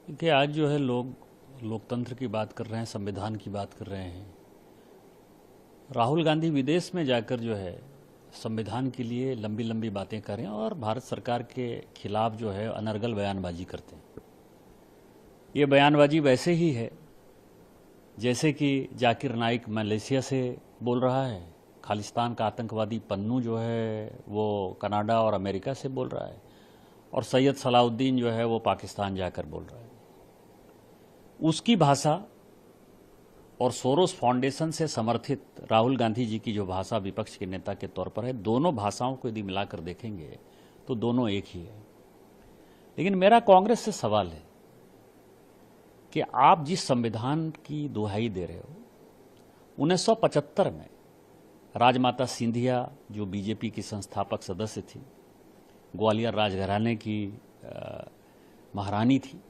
कि आज जो है लोग लोकतंत्र की बात कर रहे हैं, संविधान की बात कर रहे हैं। राहुल गांधी विदेश में जाकर जो है संविधान के लिए लंबी लंबी बातें कर रहे हैं और भारत सरकार के खिलाफ जो है अनर्गल बयानबाजी करते हैं। ये बयानबाजी वैसे ही है जैसे कि जाकिर नाइक मलेशिया से बोल रहा है, खालिस्तान का आतंकवादी पन्नू जो है वो कनाडा और अमेरिका से बोल रहा है, और सैयद सलाउद्दीन जो है वो पाकिस्तान जाकर बोल रहा है। उसकी भाषा और सोरोस फाउंडेशन से समर्थित राहुल गांधी जी की जो भाषा विपक्ष के नेता के तौर पर है, दोनों भाषाओं को यदि मिलाकर देखेंगे तो दोनों एक ही है। लेकिन मेरा कांग्रेस से सवाल है कि आप जिस संविधान की दुहाई दे रहे हो, 1975 में राजमाता सिंधिया जो बीजेपी की संस्थापक सदस्य थी, ग्वालियर राजघराने की महारानी थी,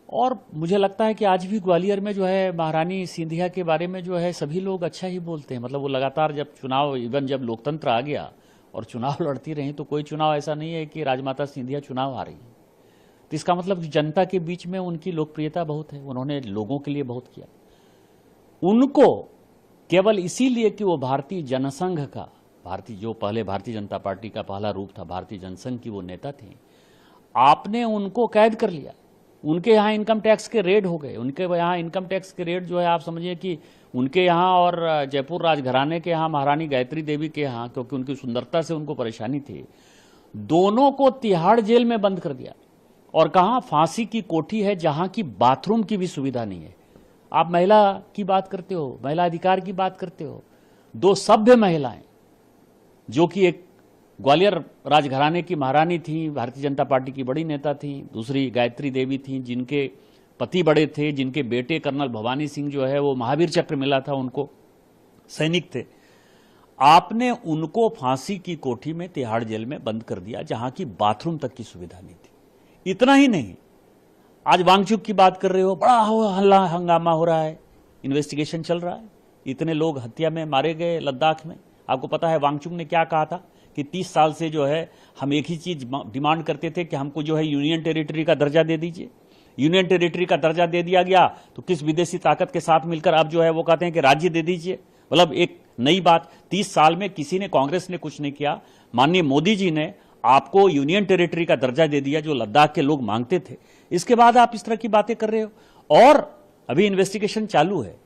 और मुझे लगता है कि आज भी ग्वालियर में जो है महारानी सिंधिया के बारे में जो है सभी लोग अच्छा ही बोलते हैं। मतलब वो लगातार जब चुनाव, इवन जब लोकतंत्र आ गया और चुनाव लड़ती रही, तो कोई चुनाव ऐसा नहीं है कि राजमाता सिंधिया चुनाव हारी। तो इसका मतलब जनता के बीच में उनकी लोकप्रियता बहुत है, उन्होंने लोगों के लिए बहुत किया। उनको केवल इसीलिए कि वो भारतीय जनसंघ का, जो पहले भारतीय जनता पार्टी का पहला रूप था, भारतीय जनसंघ की वो नेता थी, आपने उनको कैद कर लिया। उनके यहाँ इनकम टैक्स के रेड हो गए। उनके यहाँ इनकम टैक्स के रेड जो है, आप समझिए कि उनके यहाँ और जयपुर राजघराने के यहाँ महारानी गायत्री देवी के यहाँ, क्योंकि उनकी सुंदरता से उनको परेशानी थी, दोनों को तिहाड़ जेल में बंद कर दिया। और कहाँ फांसी की कोठी है जहाँ की बाथरूम की भी सुविधा नहीं है। आप महिला की बात करते हो, महिला अधिकार की बात करते हो, दो सभ्य महिलाएं जो कि एक ग्वालियर राजघराने की महारानी थी, भारतीय जनता पार्टी की बड़ी नेता थी, दूसरी गायत्री देवी थी जिनके पति बड़े थे, जिनके बेटे कर्नल भवानी सिंह जो है वो महावीर चक्र मिला था उनको, सैनिक थे। आपने उनको फांसी की कोठी में तिहाड़ जेल में बंद कर दिया जहां की बाथरूम तक की सुविधा नहीं थी। इतना ही नहीं, आज वांगचुक की बात कर रहे हो, बड़ा हल्ला हंगामा हो रहा है, इन्वेस्टिगेशन चल रहा है, इतने लोग हत्या में मारे गए लद्दाख में। आपको पता है वांगचुक ने क्या कहा था कि 30 साल से जो है हम एक ही चीज डिमांड करते थे कि हमको जो है यूनियन टेरिटरी का दर्जा दे दीजिए। यूनियन टेरिटरी का दर्जा दे दिया गया तो किस विदेशी ताकत के साथ मिलकर अब जो है वो कहते हैं कि राज्य दे दीजिए। मतलब एक नई बात, 30 साल में किसी ने, कांग्रेस ने कुछ नहीं किया। माननीय मोदी जी ने आपको यूनियन टेरिटरी का दर्जा दे दिया जो लद्दाख के लोग मांगते थे। इसके बाद आप इस तरह की बातें कर रहे हो, और अभी इन्वेस्टिगेशन चालू है।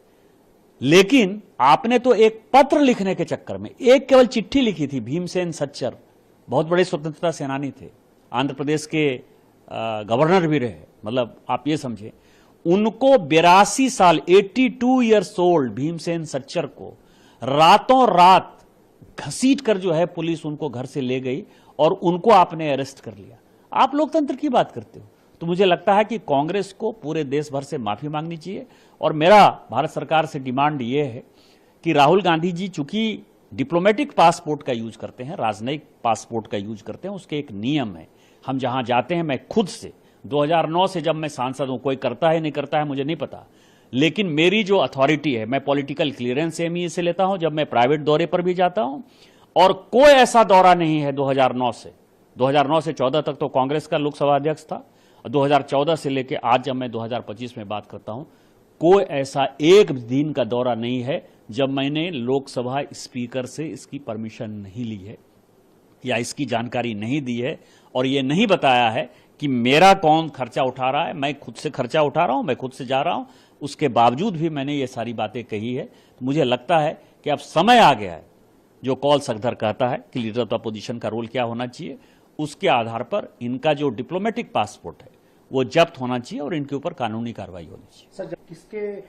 लेकिन आपने तो एक पत्र लिखने के चक्कर में, एक केवल चिट्ठी लिखी थी। भीमसेन सच्चर बहुत बड़े स्वतंत्रता सेनानी थे, आंध्र प्रदेश के गवर्नर भी रहे। मतलब आप ये समझे, उनको 82 साल 82 ईयर्स ओल्ड भीमसेन सच्चर को रातों रात घसीट कर जो है पुलिस उनको घर से ले गई और उनको आपने अरेस्ट कर लिया। आप लोकतंत्र की बात करते हो। तो मुझे लगता है कि कांग्रेस को पूरे देश भर से माफी मांगनी चाहिए। और मेरा भारत सरकार से डिमांड यह है कि राहुल गांधी जी चूंकि डिप्लोमेटिक पासपोर्ट का यूज करते हैं, राजनयिक पासपोर्ट का यूज करते हैं, उसके एक नियम है। हम जहां जाते हैं, मैं खुद से 2009 से जब मैं सांसद हूं, कोई करता है नहीं करता है मुझे नहीं पता, लेकिन मेरी जो अथॉरिटी है, मैं पॉलिटिकल क्लियरेंस एमईए से लेता हूं जब मैं प्राइवेट दौरे पर भी जाता हूं। और कोई ऐसा दौरा नहीं है 2009 से 14 तक तो कांग्रेस का लोकसभा अध्यक्ष था, 2014 से लेकर आज जब मैं 2025 में बात करता हूं, कोई ऐसा एक दिन का दौरा नहीं है जब मैंने लोकसभा स्पीकर से इसकी परमिशन नहीं ली है या इसकी जानकारी नहीं दी है और यह नहीं बताया है कि मेरा कौन खर्चा उठा रहा है। मैं खुद से खर्चा उठा रहा हूं, मैं खुद से जा रहा हूं, उसके बावजूद भी मैंने ये सारी बातें कही है। तो मुझे लगता है कि अब समय आ गया है, जो कॉल सखधर कहता है कि लीडर ऑफ द अपोजिशन का रोल क्या होना चाहिए, उसके आधार पर इनका जो डिप्लोमेटिक पासपोर्ट है वो जब्त होना चाहिए और इनके ऊपर कानूनी कार्रवाई होनी चाहिए। सर, जब किसके